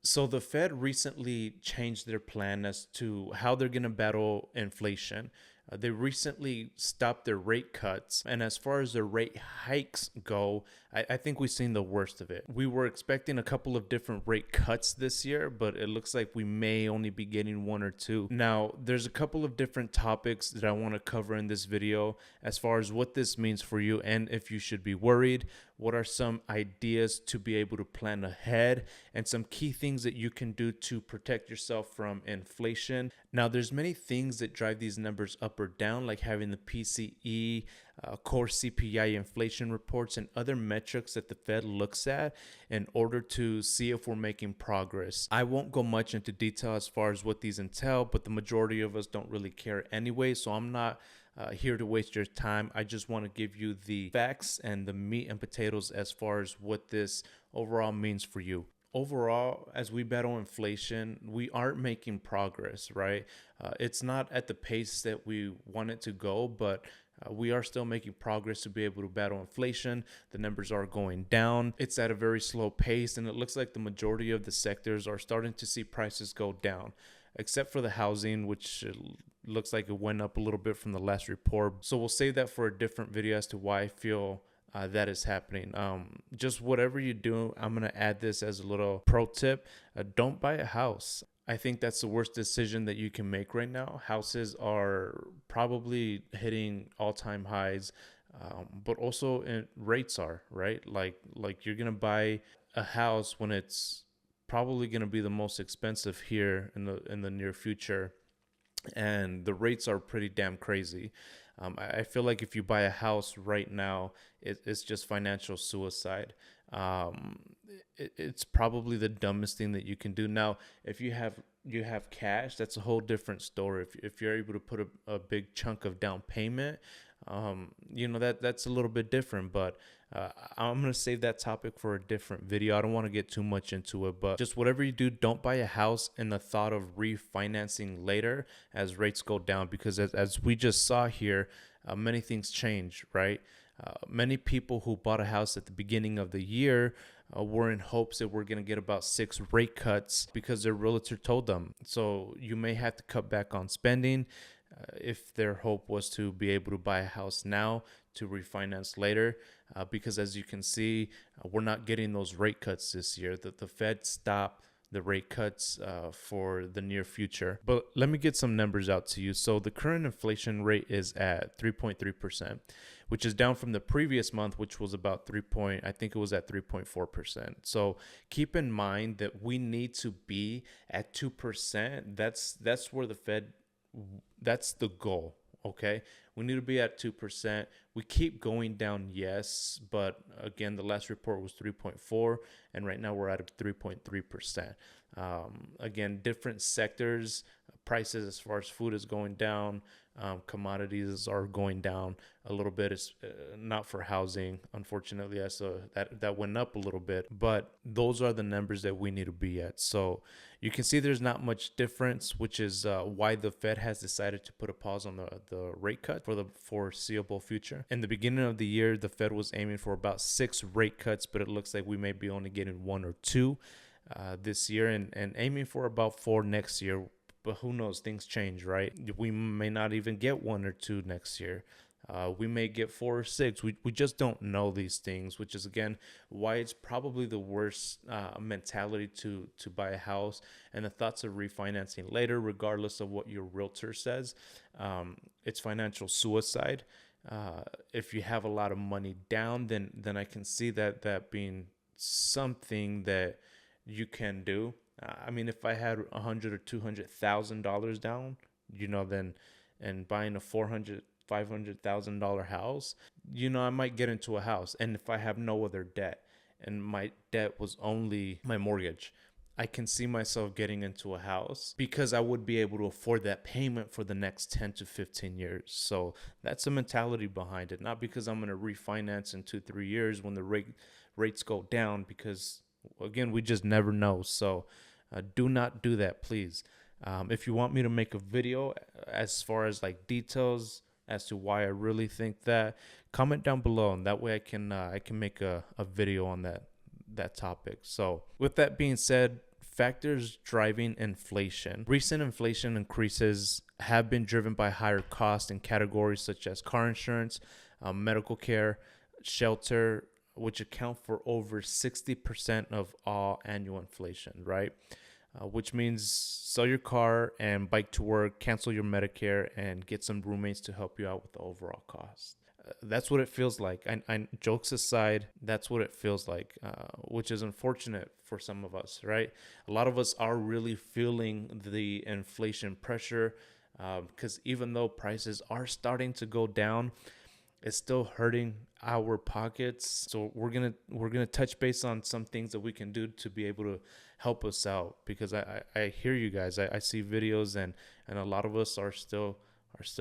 So the Fed recently changed their plan as to how they're going to battle inflation. They recently stopped their rate cuts. And as far as their rate hikes go, I think we've seen the worst of it. We were expecting a couple of different rate cuts this year, but it looks like we may only be getting one or two. Now, there's a couple of different topics that I want to cover in this video as far as what this means for you and if you should be worried. What are some ideas to be able to plan ahead and some key things that you can do to protect yourself from inflation. Now, there's many things that drive these numbers up or down, like having the PCE, core CPI inflation reports, and other metrics that the Fed looks at in order to see if we're making progress. I won't go much into detail as far as what these entail, but the majority of us don't really care anyway, so I'm not here to waste your time. I just want to give you the facts and the meat and potatoes as far as what this overall means for you. Overall, as we battle inflation, we aren't making progress, right? It's not at the pace that we want it to go, but we are still making progress to be able to battle inflation. The numbers are going down. It's at a very slow pace, and it looks like the majority of the sectors are starting to see prices go down, except for the housing, which looks like it went up a little bit from the last report. So we'll save that for a different video as to why I feel that is happening. Just whatever you do, I'm going to add this as a little pro tip. Don't buy a house. I think that's the worst decision that you can make right now. Houses are probably hitting all-time highs, but also rates are, right? Like you're going to buy a house when it's probably going to be the most expensive here in the near future, and the rates are pretty damn crazy. I feel like if you buy a house right now, it's just financial suicide. It's probably the dumbest thing that you can do. Now, if you have cash, that's a whole different story. If you're able to put a big chunk of down payment, that's a little bit different. But I'm going to save that topic for a different video. I don't want to get too much into it, but just whatever you do, don't buy a house in the thought of refinancing later as rates go down, because as we just saw here, many things change, right? Many people who bought a house at the beginning of the year were in hopes that we're going to get about 6 rate cuts because their realtor told them. So you may have to cut back on spending if their hope was to be able to buy a house now to refinance later, because as you can see, we're not getting those rate cuts this year. The Fed stopped the rate cuts for the near future. But let me get some numbers out to you. So the current inflation rate is at 3.3%, which is down from the previous month, which was about I think it was at 3.4%. So keep in mind that we need to be at 2%. That's where the Fed, that's the goal. Okay, we need to be at 2%. We keep going down, yes, but again, the last report was 3.4, and right now we're at 3.3%. Again, different sectors, prices as far as food is going down, commodities are going down a little bit. It's not for housing, unfortunately. That went up a little bit, but those are the numbers that we need to be at. So you can see there's not much difference, which is why the Fed has decided to put a pause on the rate cut for the foreseeable future. In the beginning of the year, the Fed was aiming for about 6 rate cuts, but it looks like we may be only getting 1 or 2 this year, and aiming for about 4 next year. But who knows? Things change, right? We may not even get 1 or 2 next year. We may get 4 or 6. We just don't know these things, which is, again, why it's probably the worst mentality to buy a house, and the thoughts of refinancing later, regardless of what your realtor says. It's financial suicide. If you have a lot of money down, then I can see that being something that you can do. I mean, if I had $100,000 or $200,000 down, then, and buying a $500,000 house, I might get into a house. And if I have no other debt, and my debt was only my mortgage, I can see myself getting into a house because I would be able to afford that payment for the next 10 to 15 years. So that's the mentality behind it. Not because I'm going to refinance in 2-3 years when the rates go down, because again, we just never know. So do not do that, please. If you want me to make a video as far as like details as to why I really think that, comment down below, and that way I can make a video on that topic. So with that being said, Factors driving inflation. Recent inflation increases have been driven by higher costs in categories such as car insurance, medical care, shelter, which account for over 60% of all annual inflation, right? Which means sell your car and bike to work, cancel your Medicare, and get some roommates to help you out with the overall cost. That's what it feels like. Jokes aside, that's what it feels like, which is unfortunate for some of us, right? A lot of us are really feeling the inflation pressure because even though prices are starting to go down, it's still hurting our pockets. So we're gonna touch base on some things that we can do to be able to help us out, because I hear you guys. I see videos, and a lot of us are still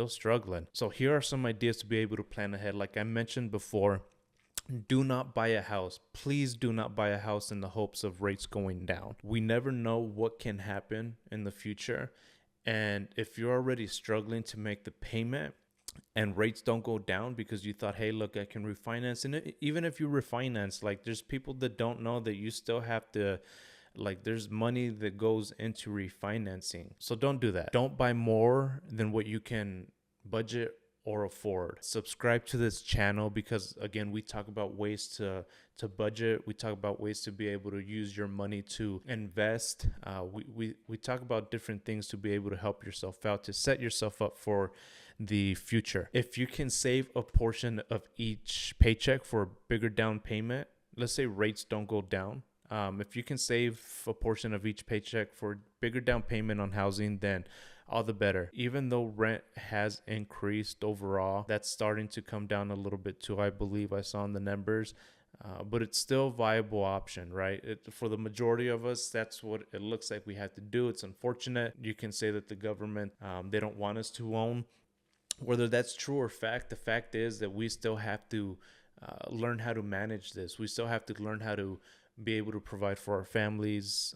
struggling. So here are some ideas to be able to plan ahead. Like I mentioned before, do not buy a house. Please do not buy a house in the hopes of rates going down. We never know what can happen in the future. And if you're already struggling to make the payment and rates don't go down because you thought, hey, look, I can refinance. And even if you refinance, like there's people that don't know that you still have to, like there's money that goes into refinancing. So don't do that. Don't buy more than what you can budget or afford. Subscribe to this channel because again, we talk about ways to budget. We talk about ways to be able to use your money to invest. We talk about different things to be able to help yourself out, to set yourself up for the future. If you can save a portion of each paycheck for a bigger down payment, let's say rates don't go down. If you can save a portion of each paycheck for bigger down payment on housing, then all the better. Even though rent has increased overall, that's starting to come down a little bit too, I believe I saw in the numbers. But it's still a viable option, right? For the majority of us, that's what it looks like we have to do. It's unfortunate. You can say that the government, they don't want us to own. Whether that's true or fact, the fact is that we still have to learn how to manage this. We still have to learn how to be able to provide for our families,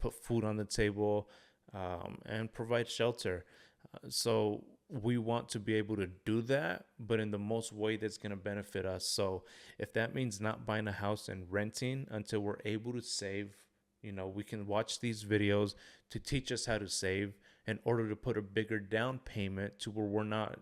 put food on the table, and provide shelter. So we want to be able to do that, but in the most way that's going to benefit us. So if that means not buying a house and renting until we're able to save, we can watch these videos to teach us how to save in order to put a bigger down payment to where we're not,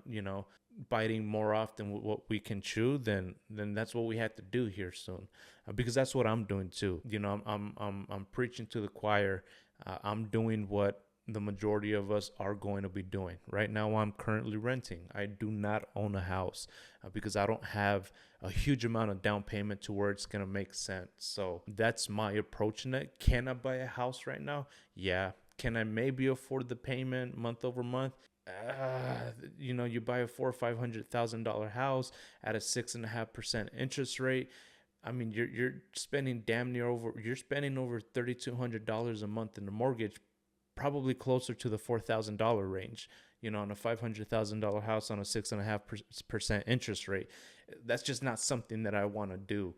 biting more off than what we can chew, then that's what we have to do here soon, because that's what I'm doing too. I'm preaching to the choir. I'm doing what the majority of us are going to be doing. Right now, I'm currently renting. I do not own a house because I don't have a huge amount of down payment to where it's going to make sense. So that's my approach in it. Can I buy a house right now? Yeah. Can I maybe afford the payment month over month? You buy a $400,000 or $500,000 house at a 6.5% interest rate. I mean, you're spending you're spending over $3,200 a month in the mortgage, probably closer to the $4,000 range, on a $500,000 house on a 6.5% interest rate. That's just not something that I want to do.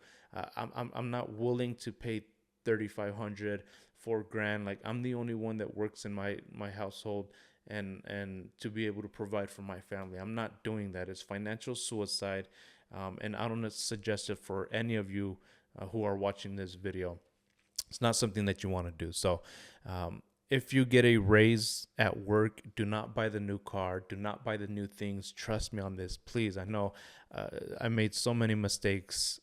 I'm not willing to pay $3,500, $4,000. Like, I'm the only one that works in my household, and to be able to provide for my family. I'm not doing that. It's financial suicide. And I don't suggest it for any of you who are watching this video. It's not something that you want to do. So if you get a raise at work, do not buy the new car. Do not buy the new things. Trust me on this, please. I know I made so many mistakes.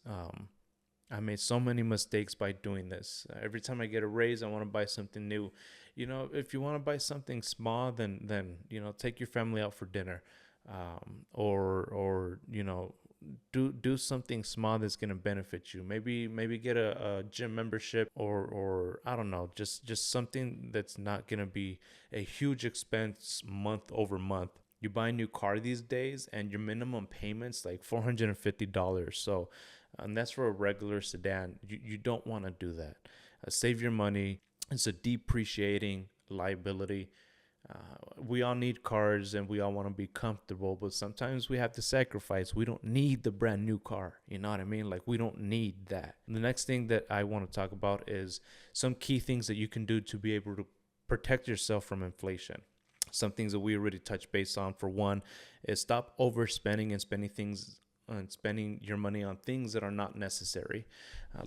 I made so many mistakes by doing this. Every time I get a raise, I want to buy something new. If you want to buy something small, then take your family out for dinner, or do something small that's going to benefit you. Maybe get a gym membership, or I don't know, just something that's not going to be a huge expense month over month. You buy a new car these days and your minimum payment's like $450. So, and that's for a regular sedan. You don't want to do that. Save your money. It's a depreciating liability. We all need cars and we all want to be comfortable, but sometimes we have to sacrifice. We don't need the brand new car. You know what I mean? Like, we don't need that. The next thing that I want to talk about is some key things that you can do to be able to protect yourself from inflation. Some things that we already touched base on. For one, is stop overspending and spending your money on things that are not necessary.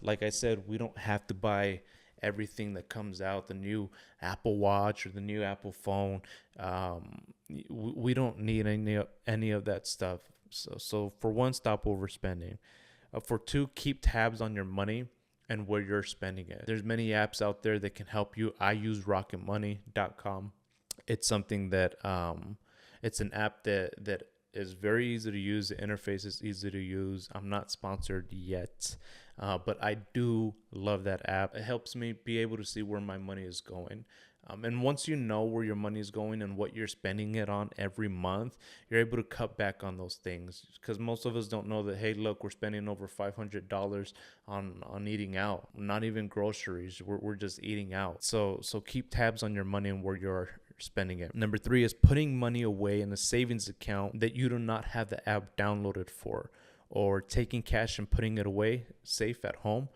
Like I said, we don't have to buy everything that comes out, the new Apple Watch or the new Apple phone. We don't need any of that stuff. So for one, stop overspending. For two, keep tabs on your money and where you're spending it. There's many apps out there that can help you. I use rocketmoney.com. It's something that it's an app that is very easy to use. The interface is easy to use. I'm not sponsored yet, but I do love that app. It helps me be able to see where my money is going. And once you know where your money is going and what you're spending it on every month, you're able to cut back on those things. Because most of us don't know that, hey, look, we're spending over $500 on eating out. Not even groceries. We're just eating out. So keep tabs on your money and where you're spending it. Number three is putting money away in a savings account that you do not have the app downloaded for, or taking cash and putting it away safe at home.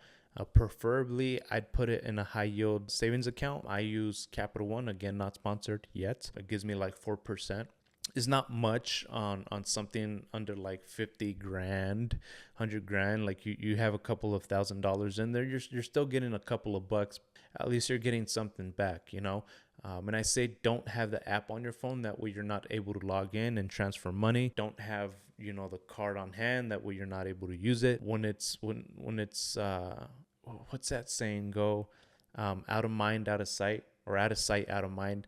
Preferably, I'd put it in a high yield savings account. I use Capital One, again, not sponsored yet. It gives me like 4%. It's not much on something under like 50 grand, 100 grand. Like you have a couple of $1,000s in there. You're still getting a couple of bucks. At least you're getting something back, you know. And I say don't have the app on your phone. That way you're not able to log in and transfer money. Don't have, you know, the card on hand. That way you're not able to use it. When it's what's that saying go? Out of mind, out of sight, or out of sight, out of mind.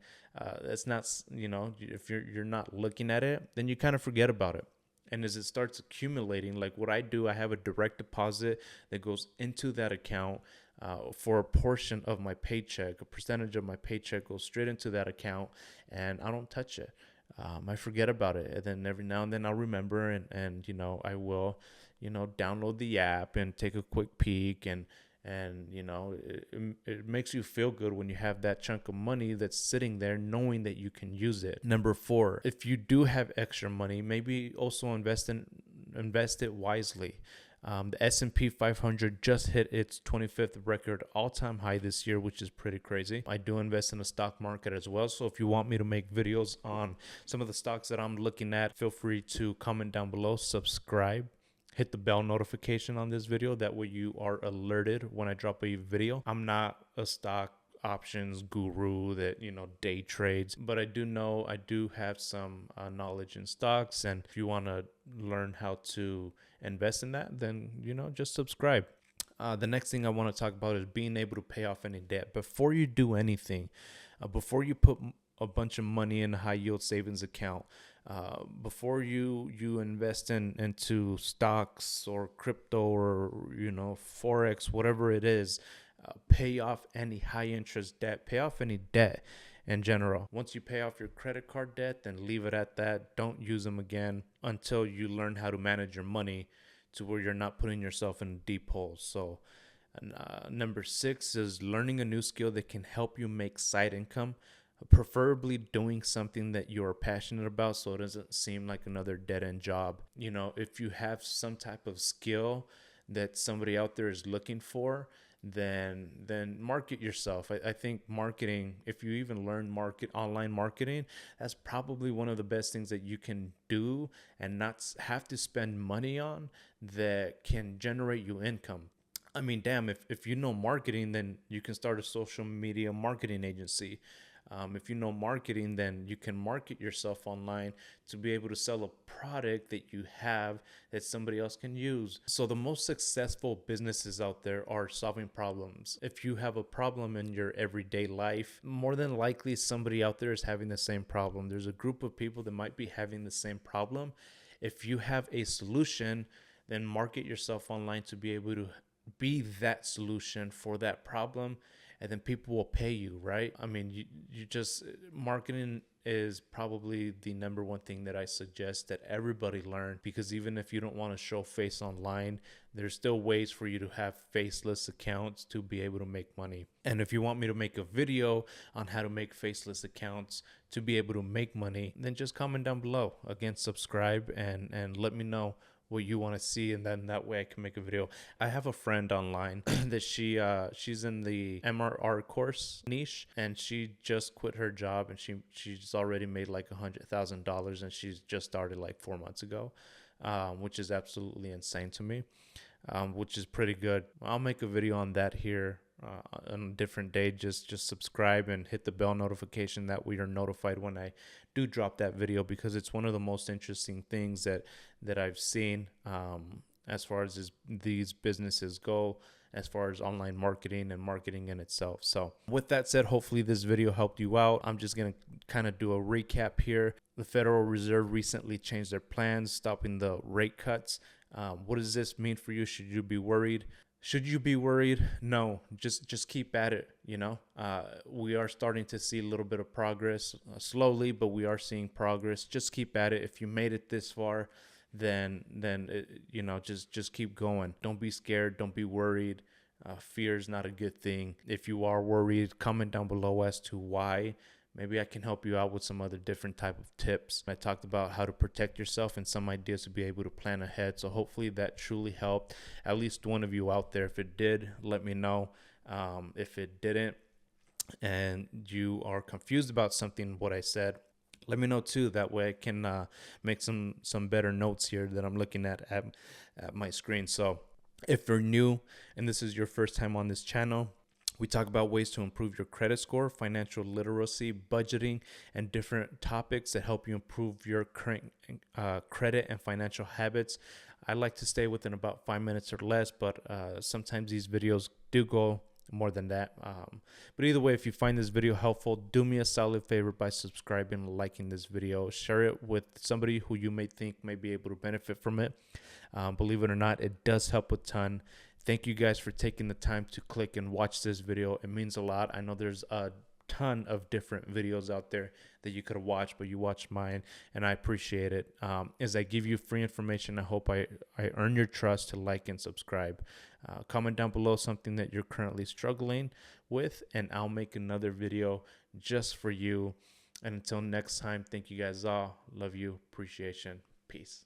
That's not, you know, if you're not looking at it, then you kind of forget about it. And as it starts accumulating, like what I do, I have a direct deposit that goes into that account for a portion of my paycheck. A percentage of my paycheck goes straight into that account, and I don't touch it. I forget about it, and then every now and then I'll remember, and you know, I will, you know, download the app and take a quick peek, and you know, it makes you feel good when you have that chunk of money that's sitting there knowing that you can use it. Number four, if you do have extra money, maybe also invest it wisely. The S&P 500 just hit its 25th record all-time high this year, which is pretty crazy. I do invest in the stock market as well, so if you want me to make videos on some of the stocks that I'm looking at, feel free to comment down below, subscribe. Hit the bell notification on this video. That way you are alerted when I drop a video. I'm not a stock options guru that, you know, day trades, but I do know I do have some knowledge in stocks. And if you want to learn how to invest in that, then, you know, just subscribe. The next thing I want to talk about is being able to pay off any debt. Before you do anything, before you put a bunch of money in a high yield savings account, before you invest into stocks or crypto or, you know, Forex, whatever it is, pay off any high interest debt, pay off any debt in general. Once you pay off your credit card debt, then leave it at that. Don't use them again until you learn how to manage your money to where you're not putting yourself in deep holes. So number six is learning a new skill that can help you make side income, preferably doing something that you're passionate about, so it doesn't seem like another dead-end job. You know, if you have some type of skill that somebody out there is looking for, then market yourself. I think marketing, if you even learn online marketing, that's probably one of the best things that you can do and not have to spend money on, that can generate you income. I mean, damn, if you know marketing, then you can start a social media marketing agency. If you know marketing, then you can market yourself online to be able to sell a product that you have that somebody else can use. So the most successful businesses out there are solving problems. If you have a problem in your everyday life, more than likely somebody out there is having the same problem. There's a group of people that might be having the same problem. If you have a solution, then market yourself online to be able to be that solution for that problem, and then people will pay you, right? I mean, you just, marketing is probably the number one thing that I suggest that everybody learn, because even if you don't want to show face online, there's still ways for you to have faceless accounts to be able to make money. And if you want me to make a video on how to make faceless accounts to be able to make money, then just comment down below. Again, subscribe and let me know what you want to see, and then that way I can make a video. I have a friend online that she's in the MRR course niche, and she just quit her job, and she's already made like $100,000, and she's just started like 4 months ago, which is absolutely insane to me, which is pretty good. I'll make a video on that here on a different day, just subscribe and hit the bell notification that we are notified when I do drop that video, because it's one of the most interesting things that I've seen as far as these businesses go, as far as online marketing and marketing in itself. So with that said, hopefully this video helped you out. I'm just going to kind of do a recap here. The Federal Reserve recently changed their plans, stopping the rate cuts. What does this mean for you? Should you be worried? Should you be worried? No, just keep at it. We are starting to see a little bit of progress, slowly, but we are seeing progress. Just keep at it. If you made it this far, then just keep going. Don't be scared. Don't be worried. Fear is not a good thing. If you are worried, comment down below as to why. Maybe I can help you out with some other different type of tips. I talked about how to protect yourself and some ideas to be able to plan ahead. So hopefully that truly helped at least one of you out there. If it did, let me know. If it didn't, and you are confused about something, what I said, let me know too. That way I can make some better notes here that I'm looking at my screen. So if you're new and this is your first time on this channel, we talk about ways to improve your credit score, financial literacy, budgeting, and different topics that help you improve your current credit and financial habits. I like to stay within about 5 minutes or less, but sometimes these videos do go more than that. But either way, if you find this video helpful, do me a solid favor by subscribing and liking this video. Share it with somebody who you may think may be able to benefit from it. Believe it or not, it does help a ton. Thank you guys for taking the time to click and watch this video. It means a lot. I know there's a ton of different videos out there that you could have watched, but you watched mine, and I appreciate it. As I give you free information, I hope I earn your trust to like and subscribe. Comment down below something that you're currently struggling with, and I'll make another video just for you. And until next time, thank you guys all. Love you. Appreciation. Peace.